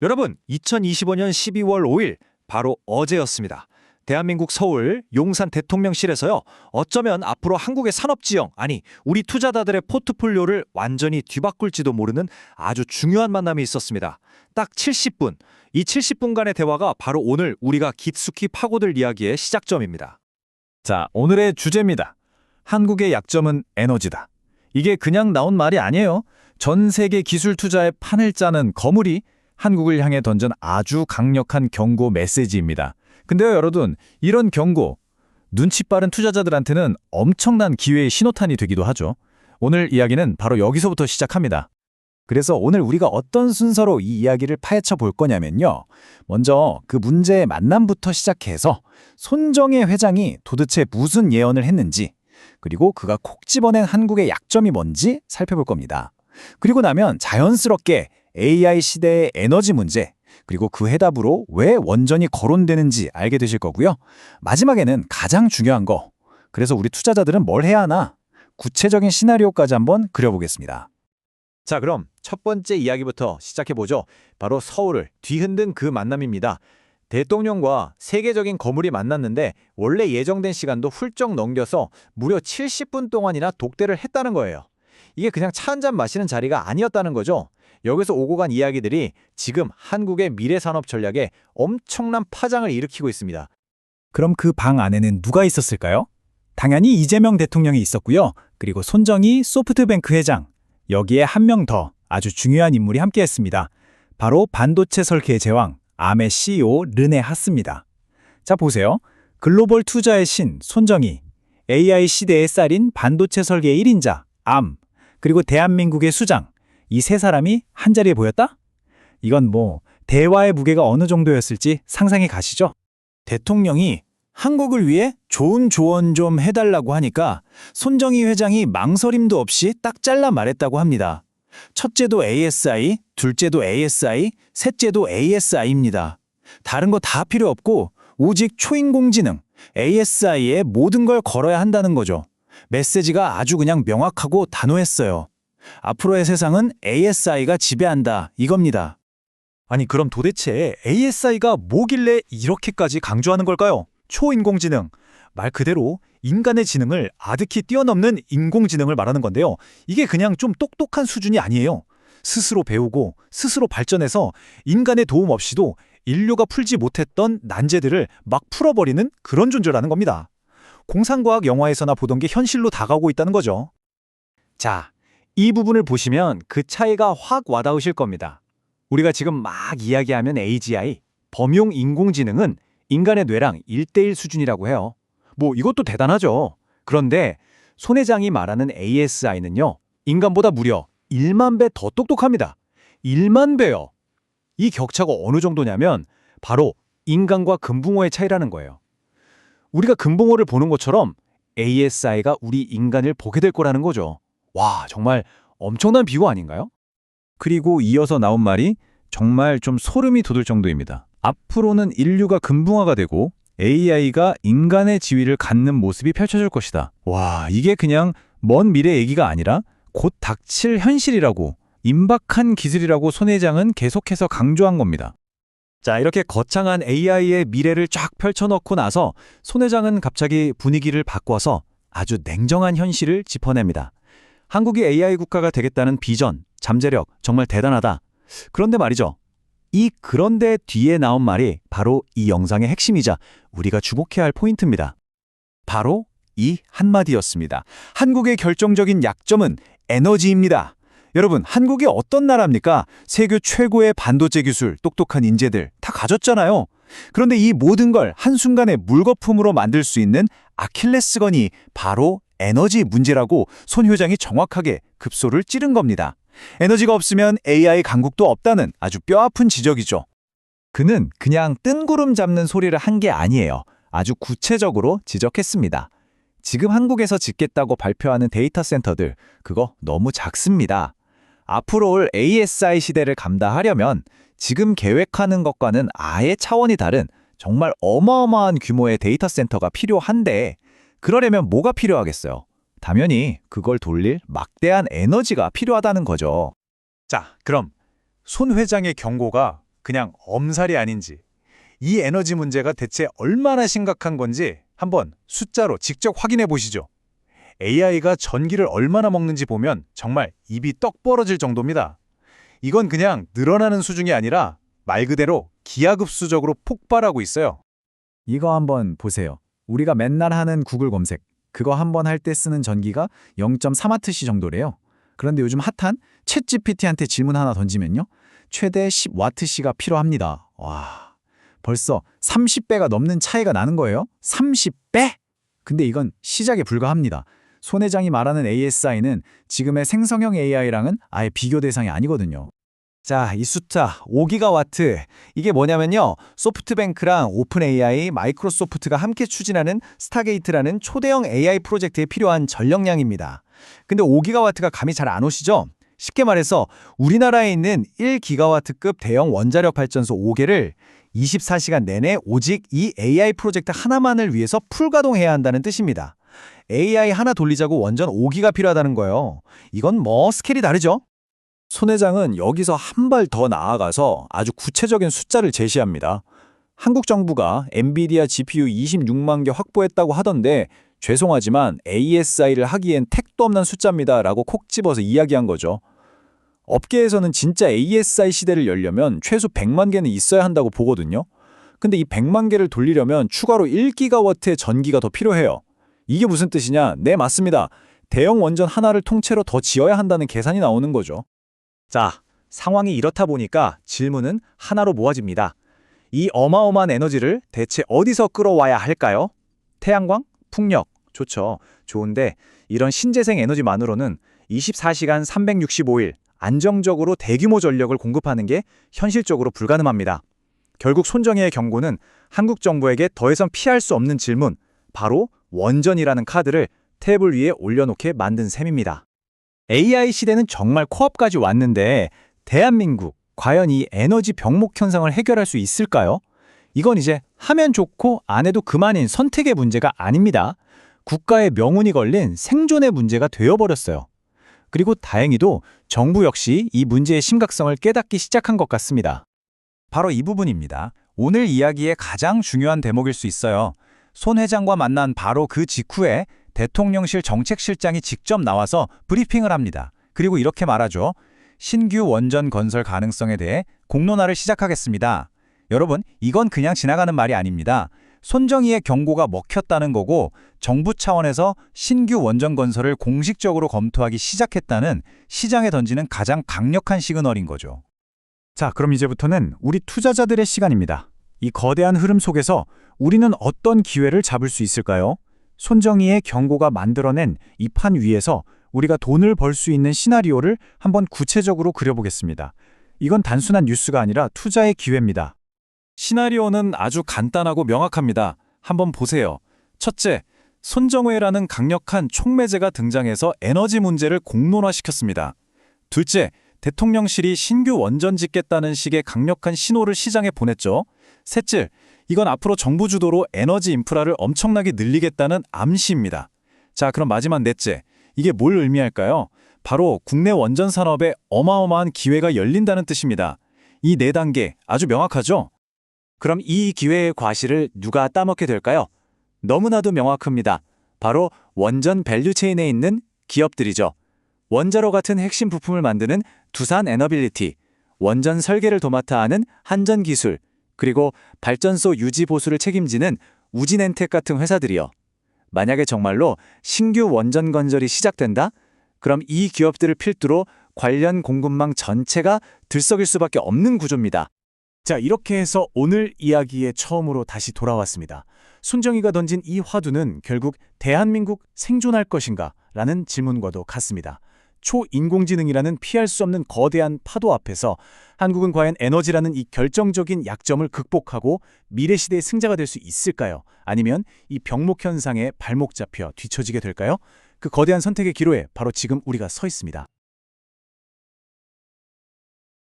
여러분, 2025년 12월 5일 바로 어제였습니다. 대한민국 서울 용산 대통령실에서요. 어쩌면 앞으로 한국의 산업지형, 아니 우리 투자자들의 포트폴리오를 완전히 뒤바꿀지도 모르는 아주 중요한 만남이 있었습니다. 딱 70분. 이 70분간의 대화가 바로 오늘 우리가 깊숙이 파고들 이야기의 시작점입니다. 자, 오늘의 주제입니다. 한국의 약점은 에너지다. 이게 그냥 나온 말이 아니에요. 전 세계 기술 투자의 판을 짜는 거물이 한국을 향해 던진 아주 강력한 경고 메시지입니다. 근데요, 여러분, 이런 경고, 눈치 빠른 투자자들한테는 엄청난 기회의 신호탄이 되기도 하죠. 오늘 이야기는 바로 여기서부터 시작합니다. 그래서 오늘 우리가 어떤 순서로 이 이야기를 파헤쳐 볼 거냐면요. 먼저 그 문제의 만남부터 시작해서 손정혜 회장이 도대체 무슨 예언을 했는지, 그리고 그가 콕 집어낸 한국의 약점이 뭔지 살펴볼 겁니다. 그리고 나면 자연스럽게 AI 시대의 에너지 문제, 그리고 그 해답으로 왜 원전이 거론되는지 알게 되실 거고요. 마지막에는 가장 중요한 거, 그래서 우리 투자자들은 뭘 해야 하나? 구체적인 시나리오까지 한번 그려보겠습니다. 자, 그럼 첫 번째 이야기부터 시작해보죠. 바로 서울을 뒤흔든 그 만남입니다. 대통령과 세계적인 거물이 만났는데 원래 예정된 시간도 훌쩍 넘겨서 무려 70분 동안이나 독대를 했다는 거예요. 이게 그냥 차 한잔 마시는 자리가 아니었다는 거죠. 여기서 오고 간 이야기들이 지금 한국의 미래 산업 전략에 엄청난 파장을 일으키고 있습니다. 그럼 그 방 안에는 누가 있었을까요? 당연히 이재명 대통령이 있었고요. 그리고 손정희 소프트뱅크 회장, 여기에 한 명 더 아주 중요한 인물이 함께했습니다. 바로 반도체 설계의 제왕, 암의 CEO 르네 하스입니다. 자, 보세요. 글로벌 투자의 신 손정희, AI 시대의 쌀인 반도체 설계의 1인자 암, 그리고 대한민국의 수장, 이 세 사람이 한자리에 보였다? 이건 뭐 대화의 무게가 어느 정도였을지 상상이 가시죠? 대통령이 한국을 위해 좋은 조언 좀 해달라고 하니까 손정희 회장이 망설임도 없이 딱 잘라 말했다고 합니다. 첫째도 ASI, 둘째도 ASI, 셋째도 ASI입니다. 다른 거 다 필요 없고 오직 초인공지능, ASI에 모든 걸 걸어야 한다는 거죠. 메시지가 아주 그냥 명확하고 단호했어요. 앞으로의 세상은 ASI가 지배한다, 이겁니다. 아니, 그럼 도대체 ASI가 뭐길래 이렇게까지 강조하는 걸까요? 초인공지능, 말 그대로 인간의 지능을 아득히 뛰어넘는 인공지능을 말하는 건데요. 이게 그냥 좀 똑똑한 수준이 아니에요. 스스로 배우고 스스로 발전해서 인간의 도움 없이도 인류가 풀지 못했던 난제들을 막 풀어버리는 그런 존재라는 겁니다. 공상과학 영화에서나 보던 게 현실로 다가오고 있다는 거죠. 자, 이 부분을 보시면 그 차이가 확 와닿으실 겁니다. 우리가 지금 막 이야기하면 AGI, 범용 인공지능은 인간의 뇌랑 1대1 수준이라고 해요. 뭐 이것도 대단하죠. 그런데 손 회장이 말하는 ASI는요. 인간보다 무려 1만 배 더 똑똑합니다. 1만 배요. 이 격차가 어느 정도냐면 바로 인간과 금붕어의 차이라는 거예요. 우리가 금붕어를 보는 것처럼 ASI가 우리 인간을 보게 될 거라는 거죠. 와, 정말 엄청난 비유 아닌가요? 그리고 이어서 나온 말이 정말 좀 소름이 돋을 정도입니다. 앞으로는 인류가 금붕어가 되고 AI가 인간의 지위를 갖는 모습이 펼쳐질 것이다. 와, 이게 그냥 먼 미래 얘기가 아니라 곧 닥칠 현실이라고, 임박한 기술이라고 손 회장은 계속해서 강조한 겁니다. 자, 이렇게 거창한 AI의 미래를 쫙 펼쳐놓고 나서 손 회장은 갑자기 분위기를 바꿔서 아주 냉정한 현실을 짚어냅니다. 한국이 AI 국가가 되겠다는 비전, 잠재력 정말 대단하다. 그런데 말이죠. 이 그런데 뒤에 나온 말이 바로 이 영상의 핵심이자 우리가 주목해야 할 포인트입니다. 바로 이 한마디였습니다. 한국의 결정적인 약점은 에너지입니다. 여러분, 한국이 어떤 나라입니까? 세계 최고의 반도체 기술, 똑똑한 인재들 다 가졌잖아요. 그런데 이 모든 걸 한순간에 물거품으로 만들 수 있는 아킬레스건이 바로 에너지 문제라고 손 회장이 정확하게 급소를 찌른 겁니다. 에너지가 없으면 AI 강국도 없다는 아주 뼈아픈 지적이죠. 그는 그냥 뜬구름 잡는 소리를 한 게 아니에요. 아주 구체적으로 지적했습니다. 지금 한국에서 짓겠다고 발표하는 데이터 센터들, 그거 너무 작습니다. 앞으로 올 ASI 시대를 감당하려면 지금 계획하는 것과는 아예 차원이 다른 정말 어마어마한 규모의 데이터 센터가 필요한데, 그러려면 뭐가 필요하겠어요? 당연히 그걸 돌릴 막대한 에너지가 필요하다는 거죠. 자, 그럼 손 회장의 경고가 그냥 엄살이 아닌지, 이 에너지 문제가 대체 얼마나 심각한 건지 한번 숫자로 직접 확인해 보시죠. AI가 전기를 얼마나 먹는지 보면 정말 입이 떡 벌어질 정도입니다. 이건 그냥 늘어나는 수준이 아니라 말 그대로 기하급수적으로 폭발하고 있어요. 이거 한번 보세요. 우리가 맨날 하는 구글 검색, 그거 한번 할 때 쓰는 전기가 0.3와트시 정도래요. 그런데 요즘 핫한 챗GPT한테 질문 하나 던지면요. 최대 10와트시가 필요합니다. 와, 벌써 30배가 넘는 차이가 나는 거예요. 30배? 근데 이건 시작에 불과합니다. 손 회장이 말하는 ASI는 지금의 생성형 AI랑은 아예 비교 대상이 아니거든요. 자, 이 숫자 5기가와트. 이게 뭐냐면요. 소프트뱅크랑 오픈AI, 마이크로소프트가 함께 추진하는 스타게이트라는 초대형 AI 프로젝트에 필요한 전력량입니다. 근데 5기가와트가 감이 잘 안 오시죠? 쉽게 말해서 우리나라에 있는 1기가와트급 대형 원자력 발전소 5개를 24시간 내내 오직 이 AI 프로젝트 하나만을 위해서 풀가동해야 한다는 뜻입니다. AI 하나 돌리자고 원전 5기가 필요하다는 거예요. 이건 뭐 스케일이 다르죠? 손 회장은 여기서 한 발 더 나아가서 아주 구체적인 숫자를 제시합니다. 한국 정부가 엔비디아 GPU 26만 개 확보했다고 하던데 죄송하지만 ASI를 하기엔 택도 없는 숫자입니다 라고 콕 집어서 이야기한 거죠. 업계에서는 진짜 ASI 시대를 열려면 최소 100만 개는 있어야 한다고 보거든요. 근데 이 100만 개를 돌리려면 추가로 1기가와트의 전기가 더 필요해요. 이게 무슨 뜻이냐? 네, 맞습니다. 대형 원전 하나를 통째로 더 지어야 한다는 계산이 나오는 거죠. 자, 상황이 이렇다 보니까 질문은 하나로 모아집니다. 이 어마어마한 에너지를 대체 어디서 끌어와야 할까요? 태양광? 풍력? 좋죠. 좋은데 이런 신재생 에너지만으로는 24시간 365일 안정적으로 대규모 전력을 공급하는 게 현실적으로 불가능합니다. 결국 손정희의 경고는 한국 정부에게 더 이상 피할 수 없는 질문, 바로 원전이라는 카드를 테이블 위에 올려놓게 만든 셈입니다. AI 시대는 정말 코앞까지 왔는데 대한민국 과연 이 에너지 병목 현상을 해결할 수 있을까요? 이건 이제 하면 좋고 안 해도 그만인 선택의 문제가 아닙니다. 국가의 명운이 걸린 생존의 문제가 되어버렸어요. 그리고 다행히도 정부 역시 이 문제의 심각성을 깨닫기 시작한 것 같습니다. 바로 이 부분입니다. 오늘 이야기의 가장 중요한 대목일 수 있어요. 손 회장과 만난 바로 그 직후에 대통령실 정책실장이 직접 나와서 브리핑을 합니다. 그리고 이렇게 말하죠. 신규 원전 건설 가능성에 대해 공론화를 시작하겠습니다. 여러분, 이건 그냥 지나가는 말이 아닙니다. 손정희의 경고가 먹혔다는 거고 정부 차원에서 신규 원전 건설을 공식적으로 검토하기 시작했다는 시장에 던지는 가장 강력한 시그널인 거죠. 자, 그럼 이제부터는 우리 투자자들의 시간입니다. 이 거대한 흐름 속에서 우리는 어떤 기회를 잡을 수 있을까요? 손정희의 경고가 만들어낸 이 판 위에서 우리가 돈을 벌 수 있는 시나리오를 한번 구체적으로 그려보겠습니다. 이건 단순한 뉴스가 아니라 투자의 기회입니다. 시나리오는 아주 간단하고 명확합니다. 한번 보세요. 첫째, 손정회라는 강력한 촉매제가 등장해서 에너지 문제를 공론화시켰습니다. 둘째, 대통령실이 신규 원전 짓겠다는 식의 강력한 신호를 시장에 보냈죠. 셋째, 이건 앞으로 정부 주도로 에너지 인프라를 엄청나게 늘리겠다는 암시입니다. 자, 그럼 마지막 넷째, 이게 뭘 의미할까요? 바로 국내 원전 산업에 어마어마한 기회가 열린다는 뜻입니다. 이 네 단계 아주 명확하죠? 그럼 이 기회의 과실을 누가 따먹게 될까요? 너무나도 명확합니다. 바로 원전 밸류체인에 있는 기업들이죠. 원자로 같은 핵심 부품을 만드는 두산 에너빌리티, 원전 설계를 도맡아 하는 한전기술, 그리고 발전소 유지 보수를 책임지는 우진엔텍 같은 회사들이요. 만약에 정말로 신규 원전 건설이 시작된다? 그럼 이 기업들을 필두로 관련 공급망 전체가 들썩일 수밖에 없는 구조입니다. 자, 이렇게 해서 오늘 이야기에 처음으로 다시 돌아왔습니다. 손정희가 던진 이 화두는 결국 대한민국 생존할 것인가? 라는 질문과도 같습니다. 초인공지능이라는 피할 수 없는 거대한 파도 앞에서 한국은 과연 에너지라는 이 결정적인 약점을 극복하고 미래 시대의 승자가 될 수 있을까요? 아니면 이 병목 현상에 발목 잡혀 뒤처지게 될까요? 그 거대한 선택의 기로에 바로 지금 우리가 서 있습니다.